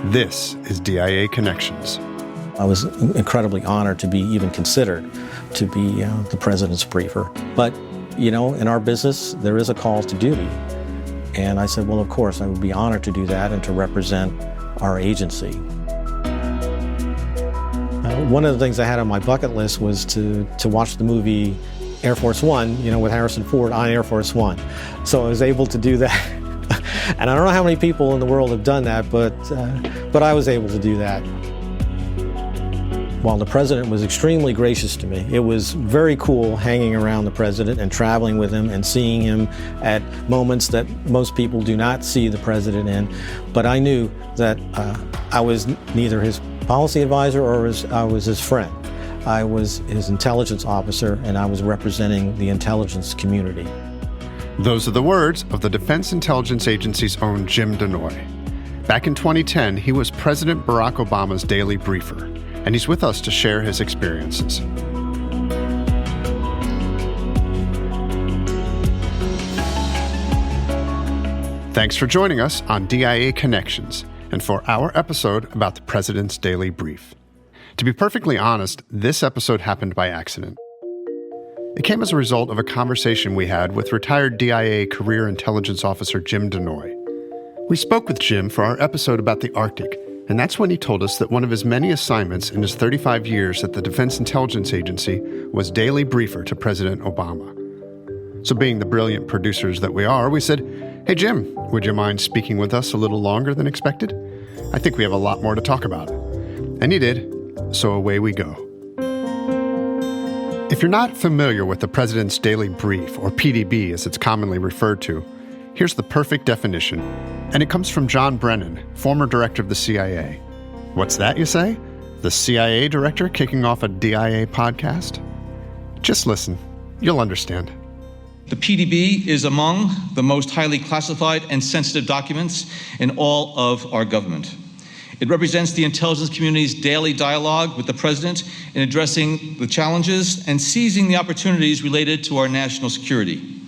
This is DIA Connections. I was incredibly honored to be even considered to be the president's briefer. But, in our business, there is a call to duty. And I said, well, of course, I would be honored to do that and to represent our agency. One of the things I had on my bucket list was to watch the movie Air Force One, with Harrison Ford on Air Force One. So I was able to do that. And I don't know how many people in the world have done that, but I was able to do that. While the president was extremely gracious to me, it was very cool hanging around the president and traveling with him and seeing him at moments that most people do not see the president in. But I knew that I was neither his policy advisor or I was his friend. I was his intelligence officer, and I was representing the intelligence community. Those are the words of the Defense Intelligence Agency's own Jim Danoy. Back in 2010, he was President Barack Obama's daily briefer, and he's with us to share his experiences. Thanks for joining us on DIA Connections and for our episode about the President's Daily Brief. To be perfectly honest, this episode happened by accident. It came as a result of a conversation we had with retired DIA Career Intelligence Officer Jim Danoy. We spoke with Jim for our episode about the Arctic, and that's when he told us that one of his many assignments in his 35 years at the Defense Intelligence Agency was daily briefer to President Obama. So being the brilliant producers that we are, we said, "Hey Jim, would you mind speaking with us a little longer than expected? I think we have a lot more to talk about." And he did, so away we go. If you're not familiar with the President's Daily Brief, or PDB as it's commonly referred to, here's the perfect definition, and it comes from John Brennan, former director of the CIA. What's that, you say? The CIA director kicking off a DIA podcast? Just listen. You'll understand. The PDB is among the most highly classified and sensitive documents in all of our government. It represents the intelligence community's daily dialogue with the president in addressing the challenges and seizing the opportunities related to our national security.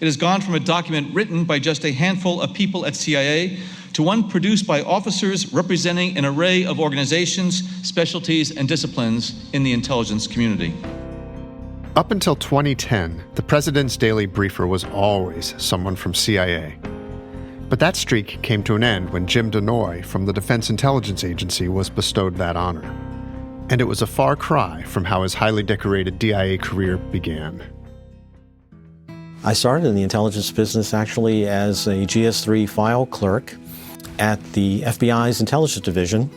It has gone from a document written by just a handful of people at CIA to one produced by officers representing an array of organizations, specialties, and disciplines in the intelligence community. Up until 2010, the President's Daily Briefer was always someone from CIA. But that streak came to an end when Jim Danoy from the Defense Intelligence Agency was bestowed that honor. And it was a far cry from how his highly decorated DIA career began. I started in the intelligence business actually as a GS3 file clerk at the FBI's intelligence division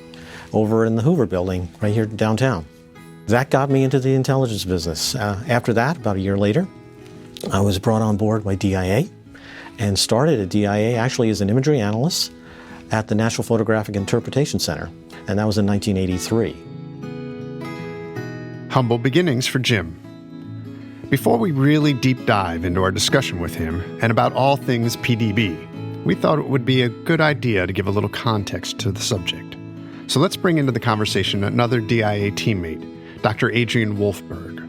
over in the Hoover building right here downtown. That got me into the intelligence business. After that, about a year later, I was brought on board by DIA and started at DIA actually as an imagery analyst at the National Photographic Interpretation Center, and that was in 1983. Humble beginnings for Jim. Before we really deep dive into our discussion with him and about all things PDB, we thought it would be a good idea to give a little context to the subject. So let's bring into the conversation another DIA teammate, Dr. Adrian Wolfberg.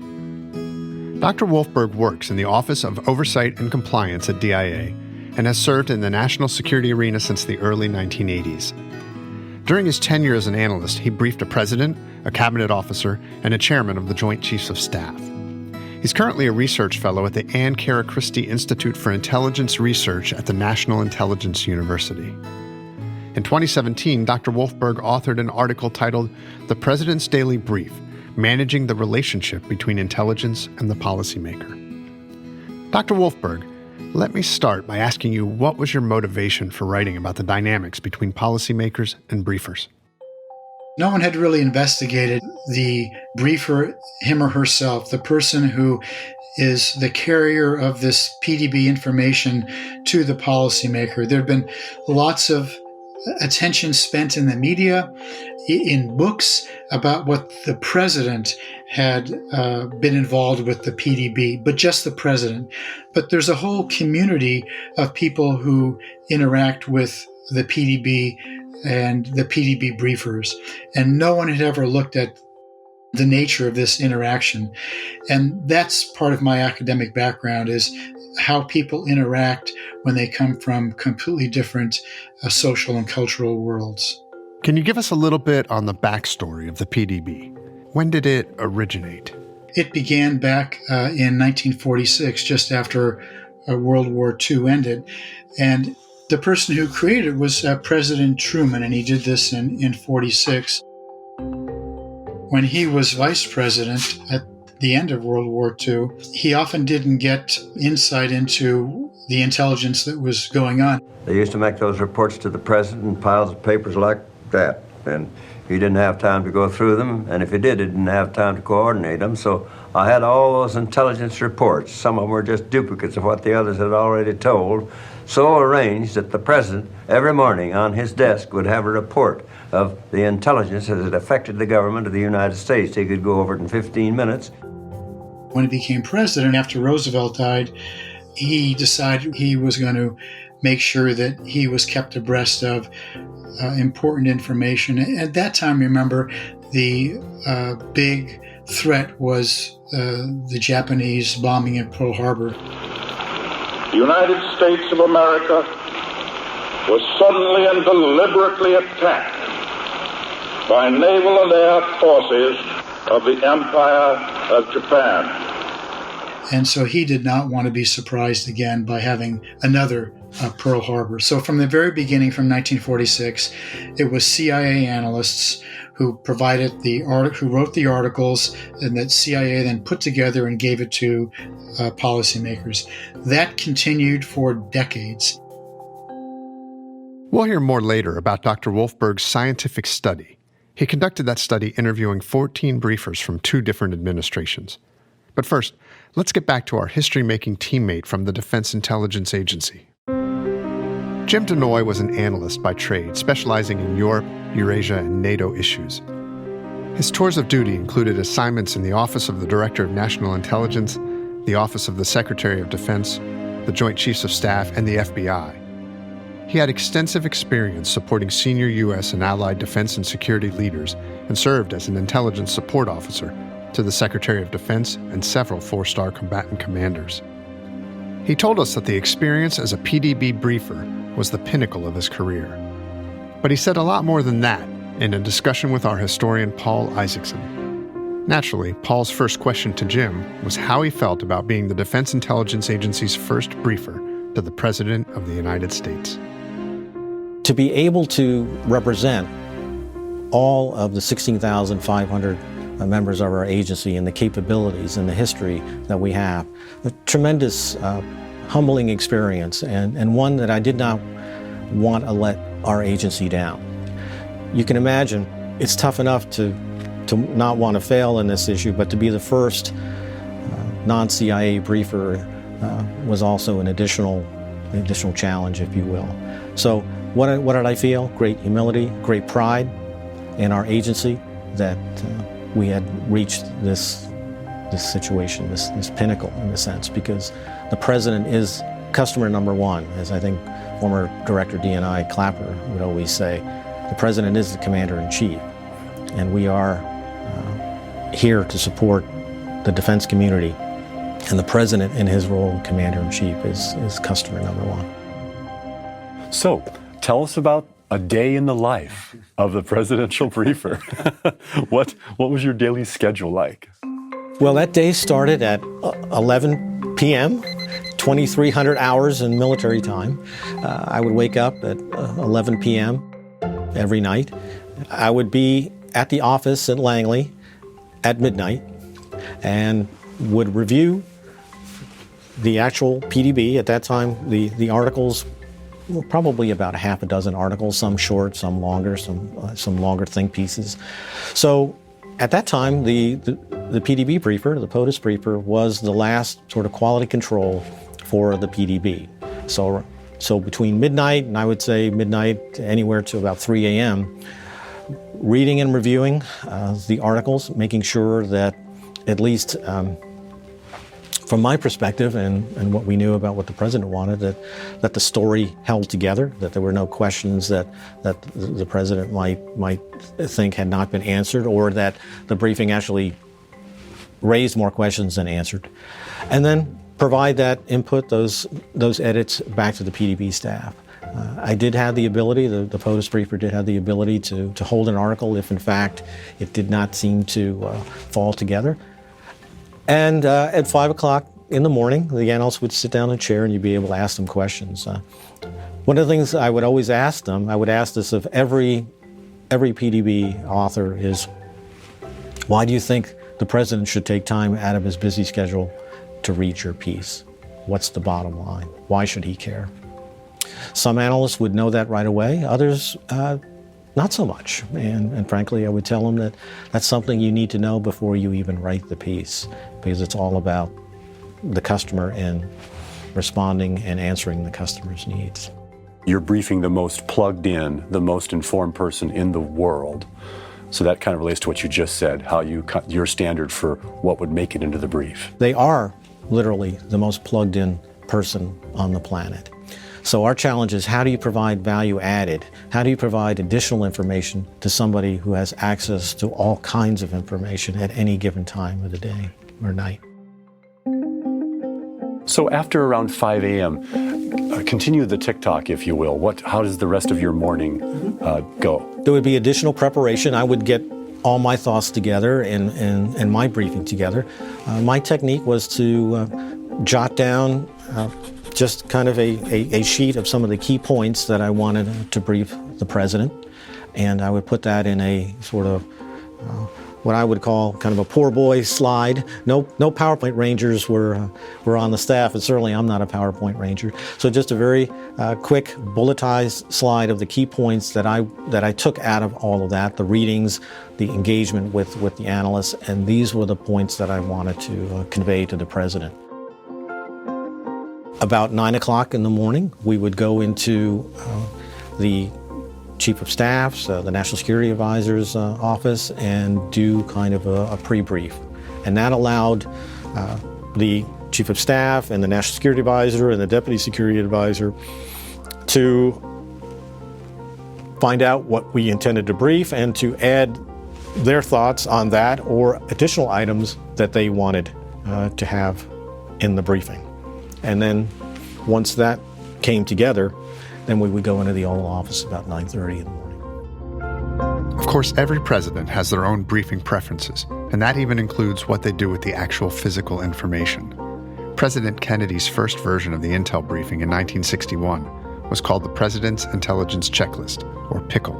Dr. Wolfberg works in the Office of Oversight and Compliance at DIA and has served in the national security arena since the early 1980s. During his tenure as an analyst, he briefed a president, a cabinet officer, and a chairman of the Joint Chiefs of Staff. He's currently a research fellow at the Ann Cara Christie Institute for Intelligence Research at the National Intelligence University. In 2017, Dr. Wolfberg authored an article titled "The President's Daily Brief: Managing the Relationship Between Intelligence and the Policymaker." Dr. Wolfberg, let me start by asking you, what was your motivation for writing about the dynamics between policymakers and briefers? No one had really investigated the briefer, him or herself, the person who is the carrier of this PDB information to the policymaker. There have been lots of attention spent in the media, in books, about what the president had been involved with the PDB, but just the president. But there's a whole community of people who interact with the PDB and the PDB briefers, and no one had ever looked at the nature of this interaction. And that's part of my academic background, is how people interact when they come from completely different social and cultural worlds. Can you give us a little bit on the backstory of the PDB? When did it originate? It began back in 1946, just after World War II ended. And the person who created it was President Truman, and he did this in 46. When he was vice president at the end of World War II, he often didn't get insight into the intelligence that was going on. They used to make those reports to the president in piles of papers like that, and he didn't have time to go through them, and if he didn't have time to coordinate them. So I had all those intelligence reports. Some of them were just duplicates of what the others had already told, so arranged that the president every morning on his desk would have a report of the intelligence as it affected the government of the United States. He could go over it in 15 minutes. When he became president after Roosevelt died, he decided he was going to make sure that he was kept abreast of important information. At that time, remember, the big threat was the Japanese bombing at Pearl Harbor. The United States of America was suddenly and deliberately attacked by naval and air forces of the Empire of Japan. And so he did not want to be surprised again by having another Pearl Harbor. So from the very beginning, from 1946, it was CIA analysts who provided who wrote the articles, and that CIA then put together and gave it to policymakers. That continued for decades. We'll hear more later about Dr. Wolfberg's scientific study. He conducted that study interviewing 14 briefers from 2 different administrations. But first, let's get back to our history-making teammate from the Defense Intelligence Agency. Jim Danoy was an analyst by trade, specializing in Europe, Eurasia, and NATO issues. His tours of duty included assignments in the Office of the Director of National Intelligence, the Office of the Secretary of Defense, the Joint Chiefs of Staff, and the FBI. He had extensive experience supporting senior U.S. and Allied defense and security leaders and served as an intelligence support officer to the Secretary of Defense and several 4-star combatant commanders. He told us that the experience as a PDB briefer was the pinnacle of his career. But he said a lot more than that in a discussion with our historian Paul Isaacson. Naturally, Paul's first question to Jim was how he felt about being the Defense Intelligence Agency's first briefer to the President of the United States. To be able to represent all of the 16,500 members of our agency and the capabilities and the history that we have, a tremendous humbling experience, and one that I did not want to let our agency down. You can imagine it's tough enough to not want to fail in this issue, but to be the first non-CIA briefer was also an additional challenge, if you will. So what did I feel? Great humility, great pride in our agency that we had reached this situation, this pinnacle in a sense, because the President is customer number one, as I think former Director DNI Clapper would always say. The President is the Commander-in-Chief, and we are here to support the defense community, and the President in his role of Commander-in-Chief is customer number one. So, tell us about a day in the life of the presidential briefer. What was your daily schedule like? Well, that day started at 11 p.m., 2,300 hours in military time. I would wake up at 11 p.m. every night. I would be at the office at Langley at midnight and would review the actual PDB. At that time, the articles were probably about a half a dozen articles, some short, some longer, some longer think pieces. So at that time, the PDB briefer, the POTUS briefer, was the last sort of quality control for the PDB. So between midnight and I would say midnight anywhere to about 3 a.m., reading and reviewing the articles, making sure that at least from my perspective and what we knew about what the President wanted, that the story held together, that there were no questions that the President might think had not been answered, or that the briefing actually raised more questions than answered. And then provide that input, those edits back to the PDB staff. I did have the ability, the POTUS briefer did have the ability to hold an article if in fact it did not seem to fall together. And at 5 o'clock in the morning, the analyst would sit down in a chair and you'd be able to ask them questions. One of the things I would always ask them, I would ask this of every PDB author is, why do you think the president should take time out of his busy schedule to read your piece? What's the bottom line? Why should he care? Some analysts would know that right away, others not so much. And frankly, I would tell them that that's something you need to know before you even write the piece, because it's all about the customer and responding and answering the customer's needs. You're briefing the most plugged in, the most informed person in the world. So that kind of relates to what you just said, how your standard for what would make it into the brief. They are literally the most plugged in person on the planet. So our challenge is, how do you provide value added? How do you provide additional information to somebody who has access to all kinds of information at any given time of the day or night? So after around 5 a.m., continue the TikTok, if you will. How does the rest of your morning go? There would be additional preparation. I would get all my thoughts together and my briefing together. My technique was to jot down just kind of a sheet of some of the key points that I wanted to brief the president. And I would put that in a sort of what I would call kind of a poor boy slide. No PowerPoint rangers were on the staff, and certainly I'm not a PowerPoint ranger. So just a very quick bulletized slide of the key points that I took out of all of that, the readings, the engagement with the analysts, and these were the points that I wanted to convey to the president. About 9 o'clock in the morning, we would go into the Chief of Staff's, the National Security Advisor's office, and do kind of a pre-brief. And that allowed the Chief of Staff and the National Security Advisor and the Deputy Security Advisor to find out what we intended to brief and to add their thoughts on that or additional items that they wanted to have in the briefing. And then once that came together, then we would go into the Oval Office about 9:30 in the morning. Of course, every president has their own briefing preferences, and that even includes what they do with the actual physical information. President Kennedy's first version of the Intel briefing in 1961 was called the President's Intelligence Checklist, or PICL.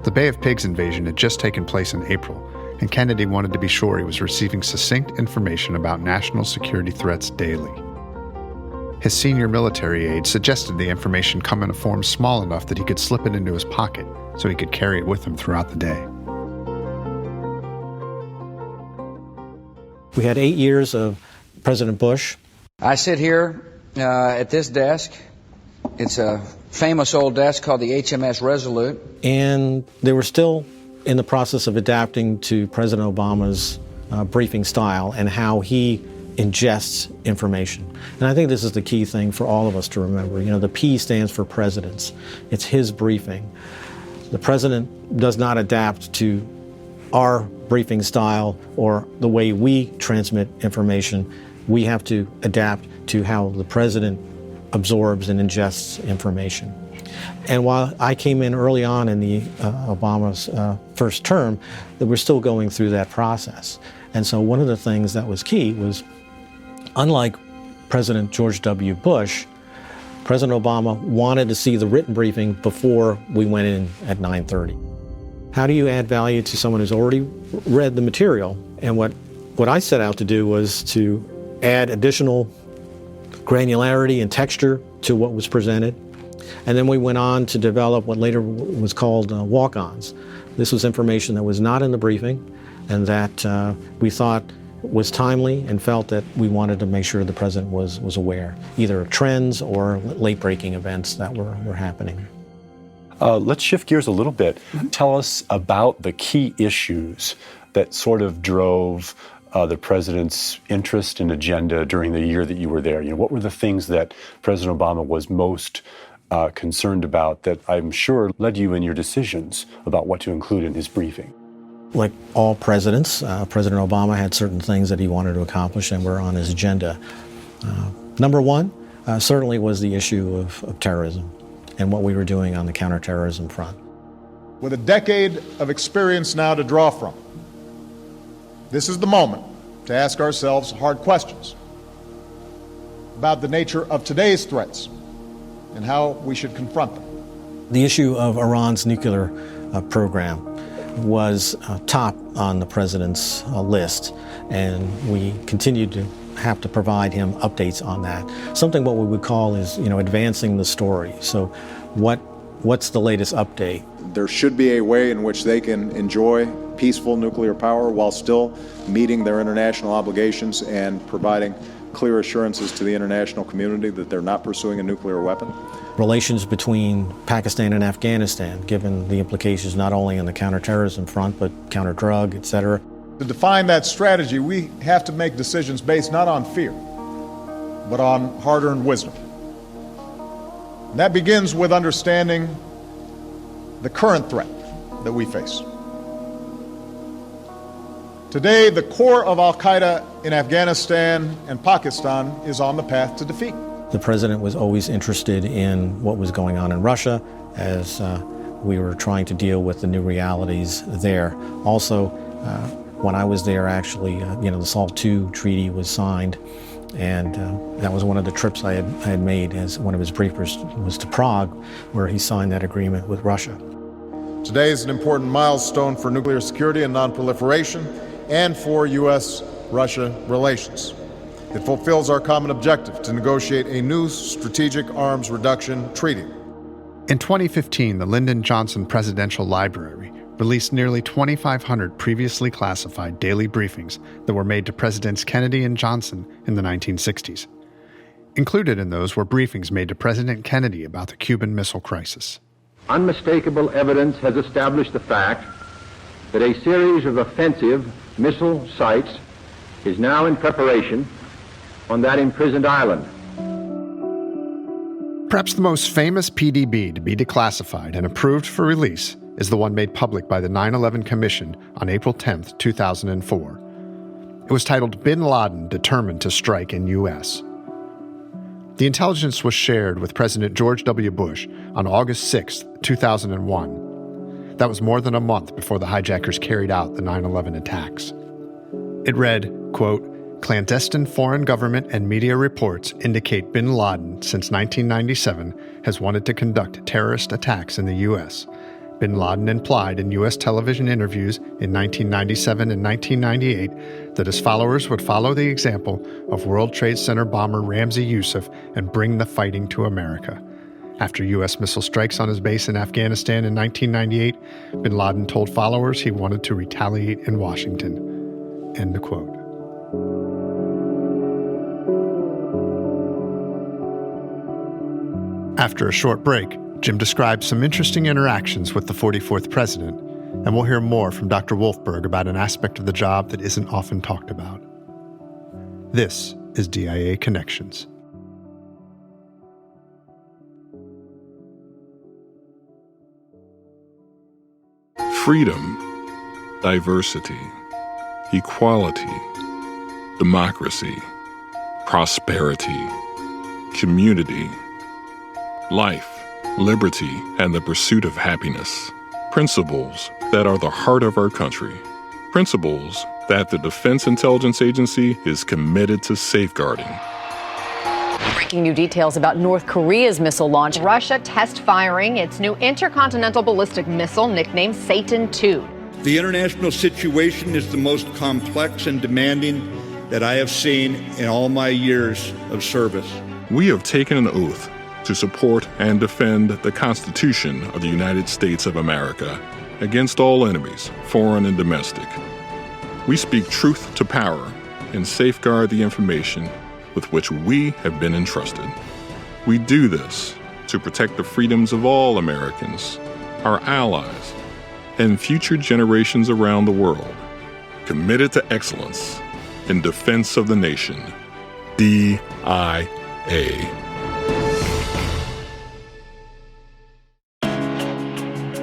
The Bay of Pigs invasion had just taken place in April, and Kennedy wanted to be sure he was receiving succinct information about national security threats daily. His senior military aide suggested the information come in a form small enough that he could slip it into his pocket so he could carry it with him throughout the day. We had 8 years of President Bush. I sit here at this desk. It's a famous old desk called the HMS Resolute. And they were still in the process of adapting to President Obama's briefing style and how he ingests information. And I think this is the key thing for all of us to remember. You know, the P stands for presidents. It's his briefing. The president does not adapt to our briefing style or the way we transmit information. We have to adapt to how the president absorbs and ingests information. And while I came in early on in the Obama's first term, that we're still going through that process. And so one of the things that was key was, unlike President George W. Bush, President Obama wanted to see the written briefing before we went in at 9:30. How do you add value to someone who's already read the material? And what I set out to do was to add additional granularity and texture to what was presented. And then we went on to develop what later was called walk-ons. This was information that was not in the briefing and that we thought was timely and felt that we wanted to make sure the president was aware, either of trends or late-breaking events that were happening. Let's shift gears a little bit. Tell us about the key issues that sort of drove the president's interest and agenda during the year that you were there. You know, what were the things that President Obama was most concerned about that I'm sure led you in your decisions about what to include in his briefing? Like all presidents, President Obama had certain things that he wanted to accomplish and were on his agenda. Number one certainly was the issue of terrorism. and what we were doing on the counterterrorism front. With a decade of experience now to draw from, this is the moment to ask ourselves hard questions about the nature of today's threats and how we should confront them. The issue of Iran's nuclear program was top on the president's list, and we continued to have to provide him updates on that. Something what we would call is, advancing the story. So what's the latest update? There should be a way in which they can enjoy peaceful nuclear power while still meeting their international obligations and providing clear assurances to the international community that they're not pursuing a nuclear weapon. Relations between Pakistan and Afghanistan, given the implications not only on the counterterrorism front, but counter-drug, etc. To define that strategy, we have to make decisions based not on fear, but on hard-earned wisdom. And that begins with understanding the current threat that we face. Today, the core of al-Qaeda in Afghanistan and Pakistan is on the path to defeat. The president was always interested in what was going on in Russia as we were trying to deal with the new realities there. Also, when I was there, actually, the SALT II treaty was signed, and that was one of the trips I had made as one of his briefers was to Prague, where he signed that agreement with Russia. Today is an important milestone for nuclear security and nonproliferation and for U.S.-Russia relations. It fulfills our common objective to negotiate a new strategic arms reduction treaty. In 2015, the Lyndon Johnson Presidential Library released nearly 2,500 previously classified daily briefings that were made to Presidents Kennedy and Johnson in the 1960s. Included in those were briefings made to President Kennedy about the Cuban Missile Crisis. Unmistakable evidence has established the fact that a series of offensive missile sites is now in preparation on that imprisoned island. Perhaps the most famous PDB to be declassified and approved for release is the one made public by the 9/11 Commission on April 10, 2004. It was titled Bin Laden Determined to Strike in U.S. The intelligence was shared with President George W. Bush on August 6, 2001. That was more than a month before the hijackers carried out the 9/11 attacks. It read, quote, "Clandestine foreign government and media reports indicate bin Laden, since 1997, has wanted to conduct terrorist attacks in the U.S. Bin Laden implied in U.S. television interviews in 1997 and 1998 that his followers would follow the example of World Trade Center bomber Ramzi Youssef and bring the fighting to America. After U.S. missile strikes on his base in Afghanistan in 1998, bin Laden told followers he wanted to retaliate in Washington." End of quote. After a short break, Jim describes some interesting interactions with the 44th president, and we'll hear more from Dr. Wolfberg about an aspect of the job that isn't often talked about. This is DIA Connections. Freedom, diversity, equality, democracy, prosperity, community, life, liberty, and the pursuit of happiness. Principles that are the heart of our country. Principles that the Defense Intelligence Agency is committed to safeguarding. Breaking new details about North Korea's missile launch. Russia test firing its new intercontinental ballistic missile nicknamed Satan II. The international situation is the most complex and demanding that I have seen in all my years of service. We have taken an oath to support and defend the Constitution of the United States of America against all enemies, foreign and domestic. We speak truth to power and safeguard the information with which we have been entrusted. We do this to protect the freedoms of all Americans, our allies, and future generations around the world, committed to excellence in defense of the nation. DIA.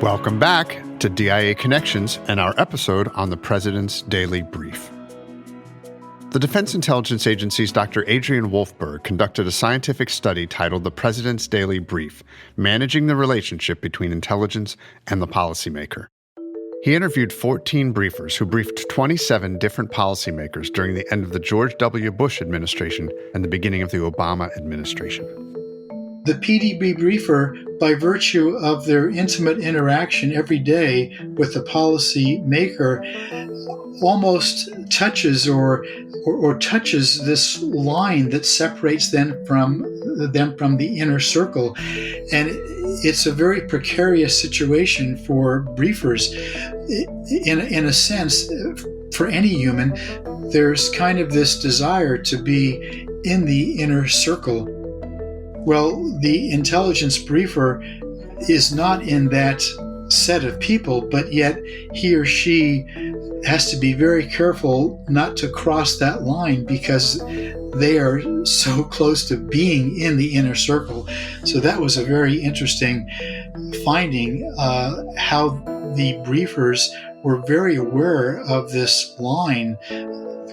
Welcome back to DIA Connections and our episode on the President's Daily Brief. The Defense Intelligence Agency's Dr. Adrian Wolfberg conducted a scientific study titled The President's Daily Brief, Managing the Relationship Between Intelligence and the Policymaker. He interviewed 14 briefers who briefed 27 different policymakers during the end of the George W. Bush administration and the beginning of the Obama administration. The PDB briefer, by virtue of their intimate interaction every day with the policy maker, almost touches or touches this line that separates them from the inner circle. And it's a very precarious situation for briefers. In a sense, for any human, there's kind of this desire to be in the inner circle. Well, the intelligence briefer is not in that set of people, but yet he or she has to be very careful not to cross that line because they are so close to being in the inner circle. So that was a very interesting finding, how the briefers were very aware of this line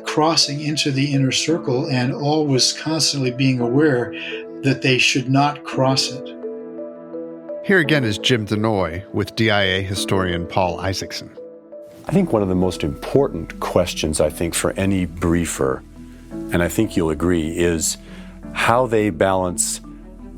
crossing into the inner circle and always constantly being aware that they should not cross it. Here again is Jim Danoy with DIA historian Paul Isaacson. I think one of the most important questions, I think, for any briefer, and I think you'll agree, is how they balance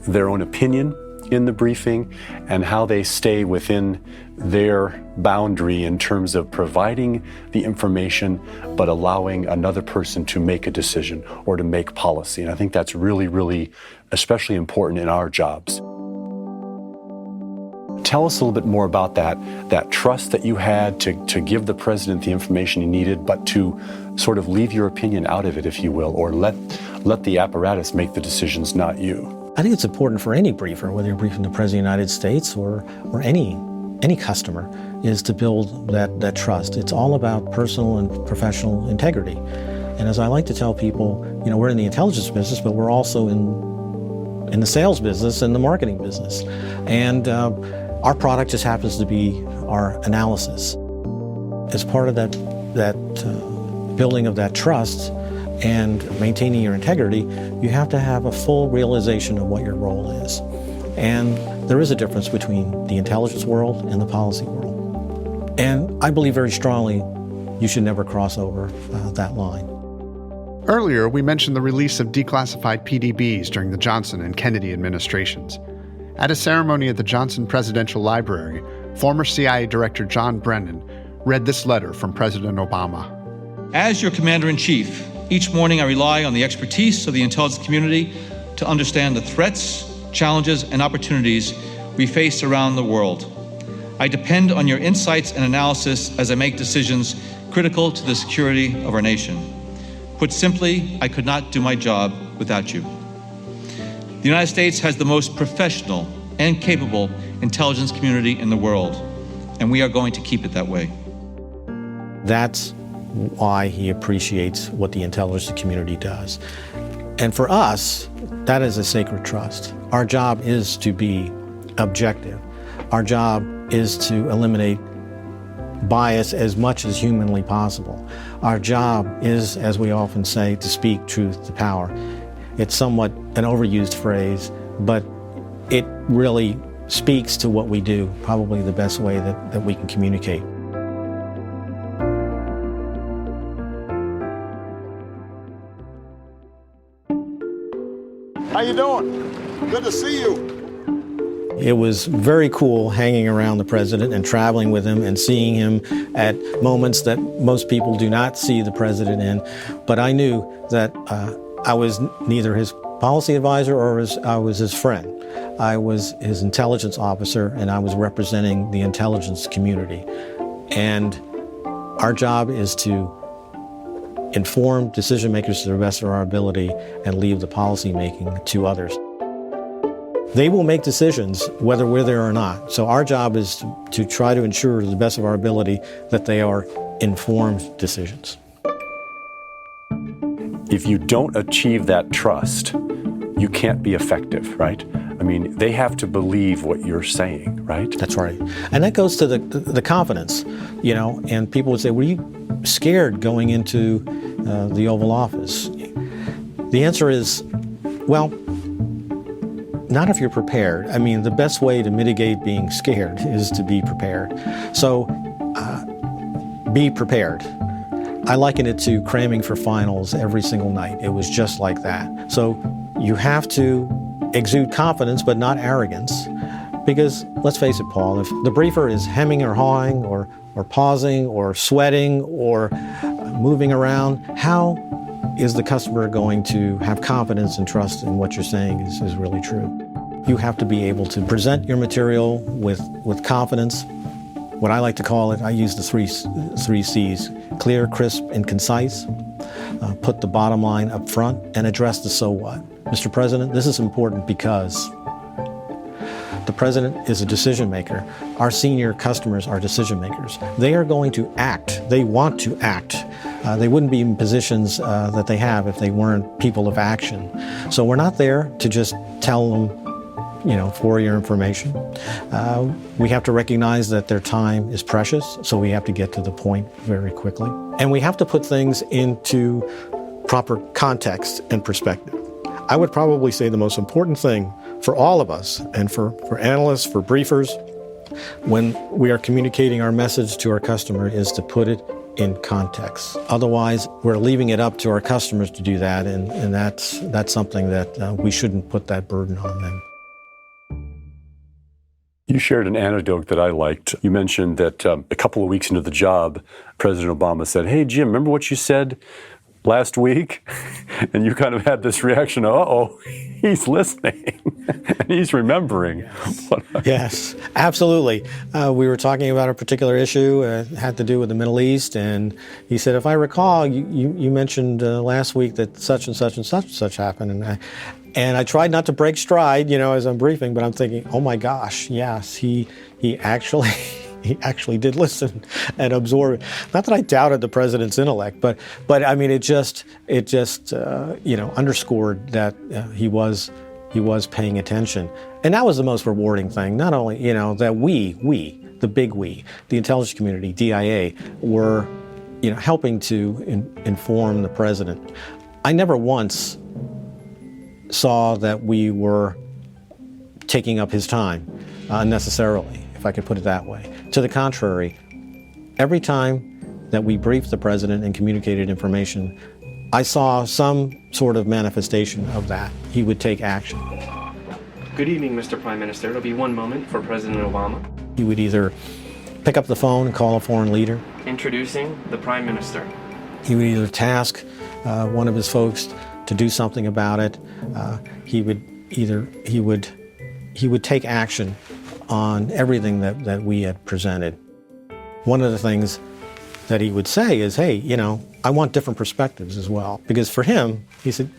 their own opinion in the briefing and how they stay within their boundary in terms of providing the information but allowing another person to make a decision or to make policy. And I think that's really, really especially important in our jobs. Tell us a little bit more about that trust that you had to give the president the information he needed, but to sort of leave your opinion out of it, if you will, or let the apparatus make the decisions, not you. I think it's important for any briefer, whether you're briefing the President of the United States or any customer, is to build that trust. It's all about personal and professional integrity. And as I like to tell people, we're in the intelligence business, but we're also in the sales business and the marketing business. And our product just happens to be our analysis. As part of that building of that trust and maintaining your integrity, you have to have a full realization of what your role is. And there is a difference between the intelligence world and the policy world. And I believe very strongly you should never cross over that line. Earlier, we mentioned the release of declassified PDBs during the Johnson and Kennedy administrations. At a ceremony at the Johnson Presidential Library, former CIA Director John Brennan read this letter from President Obama. As your Commander-in-Chief, each morning I rely on the expertise of the intelligence community to understand the threats, challenges, and opportunities we face around the world. I depend on your insights and analysis as I make decisions critical to the security of our nation. Put simply, I could not do my job without you. The United States has the most professional and capable intelligence community in the world, and we are going to keep it that way. That's why he appreciates what the intelligence community does. And for us, that is a sacred trust. Our job is to be objective. Our job is to eliminate bias as much as humanly possible. Our job is, as we often say, to speak truth to power. It's somewhat an overused phrase, but it really speaks to what we do, probably the best way that we can communicate. How you doing? Good to see you. It was very cool hanging around the president and traveling with him and seeing him at moments that most people do not see the president in. But I knew that I was neither his policy advisor or I was his friend. I was his intelligence officer, and I was representing the intelligence community. And our job is to inform decision makers to the best of our ability and leave the policy making to others. They will make decisions whether we're there or not. So our job is to try to ensure to the best of our ability that they are informed decisions. If you don't achieve that trust, you can't be effective, right? I mean, they have to believe what you're saying, right? That's right. And that goes to the confidence, and people would say, were you scared going into the Oval Office? The answer is, well, not if you're prepared. I mean, the best way to mitigate being scared is to be prepared. So be prepared. I liken it to cramming for finals every single night. It was just like that. So you have to exude confidence, but not arrogance. Because let's face it, Paul, if the briefer is hemming or hawing or pausing or sweating or moving around, how is the customer going to have confidence and trust in what you're saying is really true? You have to be able to present your material with confidence. What I like to call it, I use the three C's: clear, crisp, and concise. Put the bottom line up front and address the so what. Mr. President, this is important because the President is a decision maker. Our senior customers are decision makers. They are going to act. They want to act. They wouldn't be in positions that they have if they weren't people of action. So we're not there to just tell them, for your information. We have to recognize that their time is precious, so we have to get to the point very quickly. And we have to put things into proper context and perspective. I would probably say the most important thing for all of us, and for analysts, for briefers, when we are communicating our message to our customer, is to put it in context. Otherwise, we're leaving it up to our customers to do that, and that's something that we shouldn't put that burden on them. You shared an anecdote that I liked. You mentioned that a couple of weeks into the job, President Obama said, "Hey, Jim, remember what you said last week?" And you kind of had this reaction, uh-oh, he's listening and he's remembering. Yes, absolutely. We were talking about a particular issue, had to do with the Middle East, and he said, if I recall, you mentioned last week that such and such and such and such happened. And I tried not to break stride, as I'm briefing, but I'm thinking, oh my gosh, yes, he actually did listen and absorb it. Not that I doubted the president's intellect, but I mean, it just underscored that he was paying attention, and that was the most rewarding thing. Not only that we, the big we, the intelligence community, DIA, were helping to inform the president. I never once saw that we were taking up his time unnecessarily, if I could put it that way. To the contrary, every time that we briefed the president and communicated information, I saw some sort of manifestation of that. He would take action. Good evening, Mr. Prime Minister. It'll be one moment for President Obama. He would either pick up the phone and call a foreign leader. Introducing the Prime Minister. He would either task one of his folks to do something about it. He would take action on everything that we had presented. One of the things that he would say is, hey, I want different perspectives as well. Because for him, he said,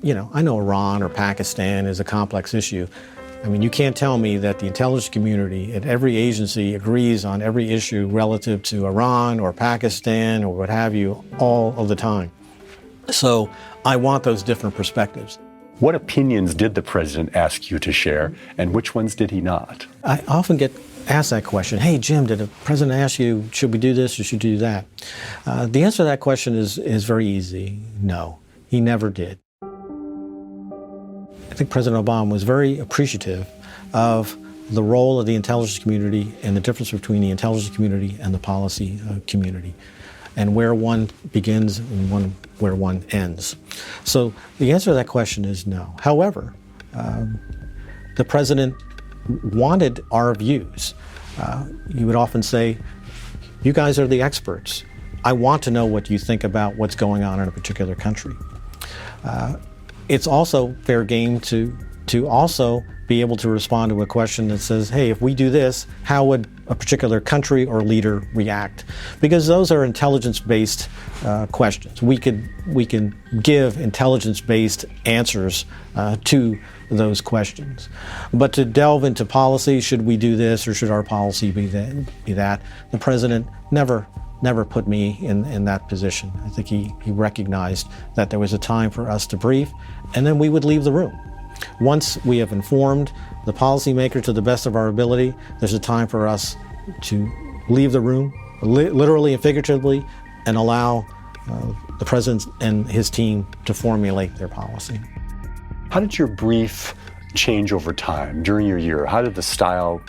I know Iran or Pakistan is a complex issue. I mean, you can't tell me that the intelligence community at every agency agrees on every issue relative to Iran or Pakistan or what have you all of the time. So I want those different perspectives. What opinions did the president ask you to share, and which ones did he not? I often get asked that question. Hey, Jim, did the president ask you, should we do this or should we do that? The answer to that question is very easy. No, he never did. I think President Obama was very appreciative of the role of the intelligence community and the difference between the intelligence community and the policy community, and where one begins and where one ends. So the answer to that question is no. However, the president wanted our views. He would often say, you guys are the experts. I want to know what you think about what's going on in a particular country. It's also fair game to also be able to respond to a question that says, hey, if we do this, how would a particular country or leader react? Because those are intelligence-based questions. We can give intelligence-based answers to those questions. But to delve into policy, should we do this or should our policy be that? The president never put me in that position. I think he recognized that there was a time for us to brief, and then we would leave the room. Once we have informed the policymaker to the best of our ability, there's a time for us to leave the room, literally and figuratively, and allow the president and his team to formulate their policy. How did your brief change over time during your year? How did the style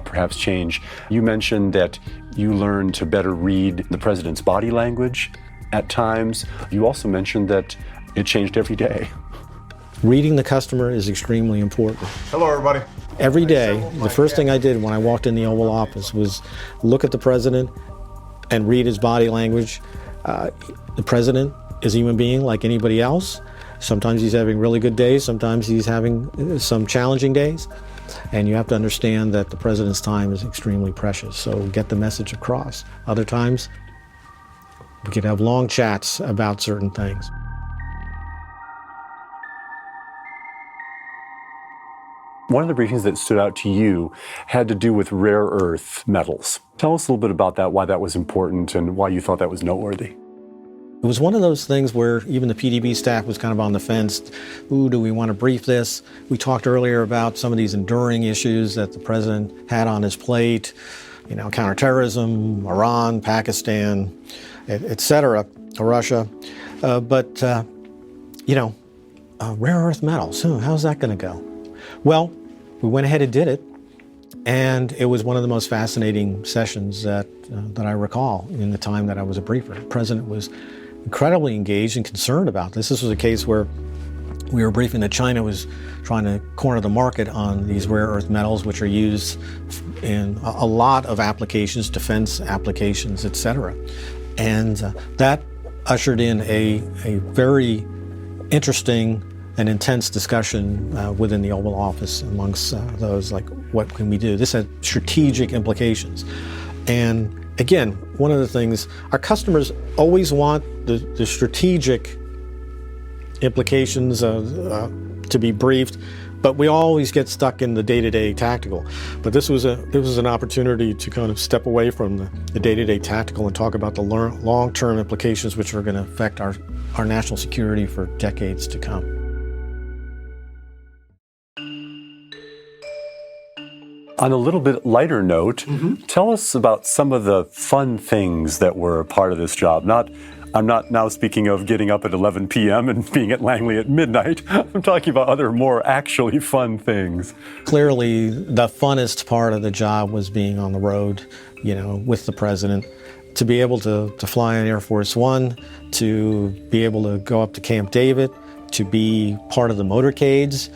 perhaps change? You mentioned that you learned to better read the president's body language at times. You also mentioned that it changed every day. Reading the customer is extremely important. Hello, everybody. Every day, the first thing I did when I walked in the Oval Office was look at the president and read his body language. The president is a human being like anybody else. Sometimes he's having really good days, sometimes he's having some challenging days. And you have to understand that the president's time is extremely precious, so get the message across. Other times, we could have long chats about certain things. One of the briefings that stood out to you had to do with rare earth metals. Tell us a little bit about that, why that was important, and why you thought that was noteworthy. It was one of those things where even the PDB staff was kind of on the fence. Ooh, do we want to brief this? We talked earlier about some of these enduring issues that the president had on his plate, you know, counterterrorism, Iran, Pakistan, et cetera, Russia. Rare earth metals, how's that going to go? Well, we went ahead and did it, and it was one of the most fascinating sessions that I recall in the time that I was a briefer. The president was incredibly engaged and concerned about this. This was a case where we were briefing that China was trying to corner the market on these rare earth metals, which are used in a lot of applications, defense applications, et cetera. And that ushered in a very interesting and intense discussion within the Oval Office amongst those, like, what can we do? This had strategic implications. And again, one of the things, our customers always want the strategic implications to be briefed, but we always get stuck in the day-to-day tactical. But this was an opportunity to kind of step away from the day-to-day tactical and talk about the long-term implications which are going to affect our national security for decades to come. On a little bit lighter note, tell us about some of the fun things that were a part of this job. I'm not now speaking of getting up at 11 p.m. and being at Langley at midnight. I'm talking about other more actually fun things. Clearly, the funnest part of the job was being on the road, with the president. To be able to fly on Air Force One, to be able to go up to Camp David, to be part of the motorcades,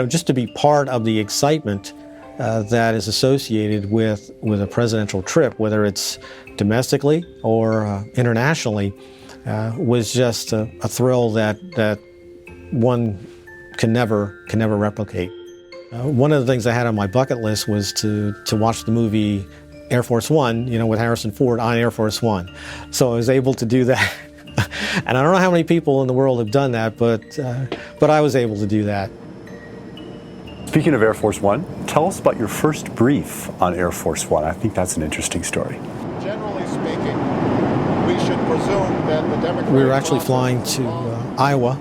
just to be part of the excitement that is associated with a presidential trip, whether it's domestically or internationally, was just a thrill that one can never replicate. One of the things I had on my bucket list was to watch the movie Air Force One, with Harrison Ford on Air Force One. So I was able to do that. And I don't know how many people in the world have done that, but I was able to do that. Speaking of Air Force One, tell us about your first brief on Air Force One. I think that's an interesting story. Generally speaking, we should presume that the Democratic... We were actually flying to Iowa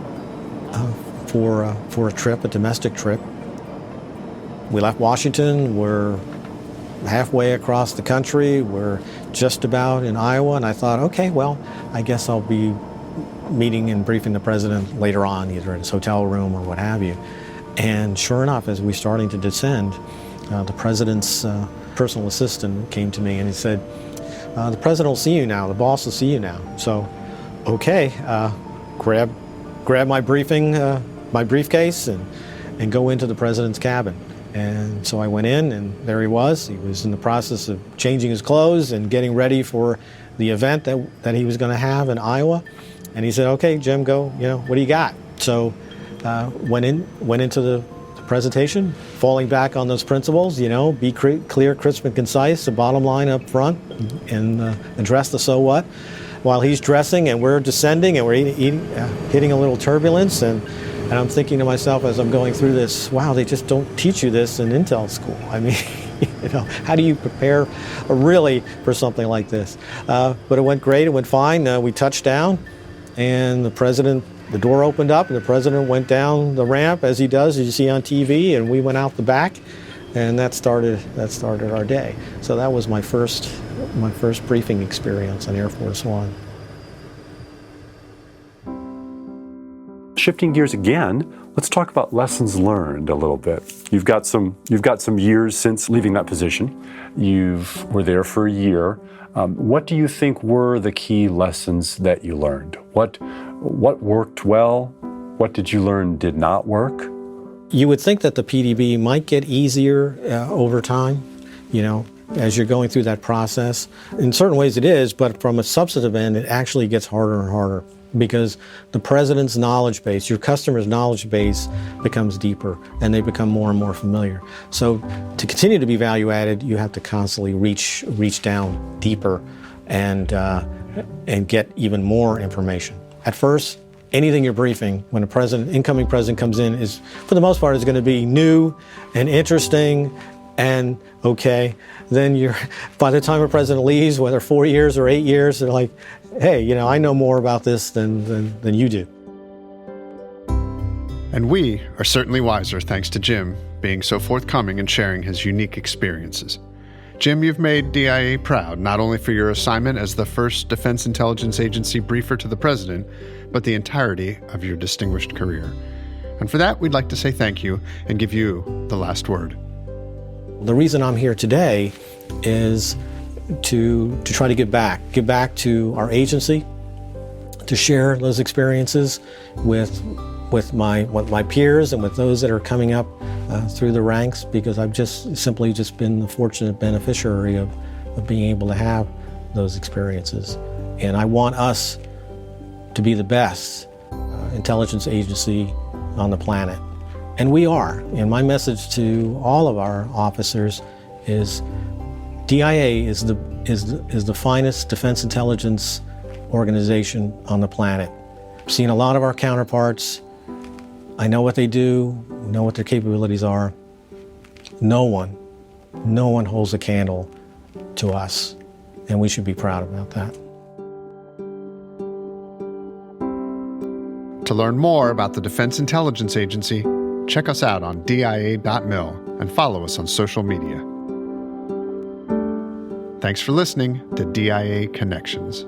for a trip, a domestic trip. We left Washington, we're halfway across the country, we're just about in Iowa, and I thought, okay, well, I guess I'll be meeting and briefing the president later on, either in his hotel room or what have you. And sure enough, as we're starting to descend, the president's personal assistant came to me and he said, the president will see you now, the boss will see you now. So, okay, grab my briefcase and go into the president's cabin. And so I went in, and there he was. He was in the process of changing his clothes and getting ready for the event that he was going to have in Iowa. And he said, okay, Jim, go, what do you got? So went into the presentation, falling back on those principles, be clear, crisp, and concise, the bottom line up front, and address the so what. While he's dressing and we're descending and we're hitting a little turbulence, and I'm thinking to myself as I'm going through this, wow, they just don't teach you this in Intel school. I mean, how do you prepare really for something like this? But it went great, it went fine. We touched down, and the door opened up, and the president went down the ramp, as he does, as you see on TV, and we went out the back, and that started our day. So that was my first briefing experience on Air Force One. shifting gears again, let's talk about lessons learned a little bit. You've got some years since leaving that position. You were there for a year. What do you think were the key lessons that you learned? What worked well? What did you learn did not work? You would think that the PDB might get easier over time, as you're going through that process. In certain ways it is, but from a substantive end, it actually gets harder and harder because the president's knowledge base, your customer's knowledge base becomes deeper and they become more and more familiar. So to continue to be value added, you have to constantly reach down deeper and get even more information. At first, anything you're briefing when incoming president comes in is, for the most part, is going to be new and interesting and okay. Then by the time a president leaves, whether 4 years or 8 years, they're like, hey, I know more about this than you do. And we are certainly wiser thanks to Jim being so forthcoming and sharing his unique experiences. Jim, you've made DIA proud, not only for your assignment as the first Defense Intelligence Agency briefer to the president, but the entirety of your distinguished career. And for that, we'd like to say thank you and give you the last word. The reason I'm here today is to try to give back to our agency, to share those experiences with my peers and with those that are coming up through the ranks, because I've simply been the fortunate beneficiary of being able to have those experiences. And I want us to be the best intelligence agency on the planet. And we are. And my message to all of our officers is DIA is the finest defense intelligence organization on the planet. I've seen a lot of our counterparts. I know what they do, know what their capabilities are. No one holds a candle to us, and we should be proud about that. To learn more about the Defense Intelligence Agency, check us out on dia.mil and follow us on social media. Thanks for listening to DIA Connections.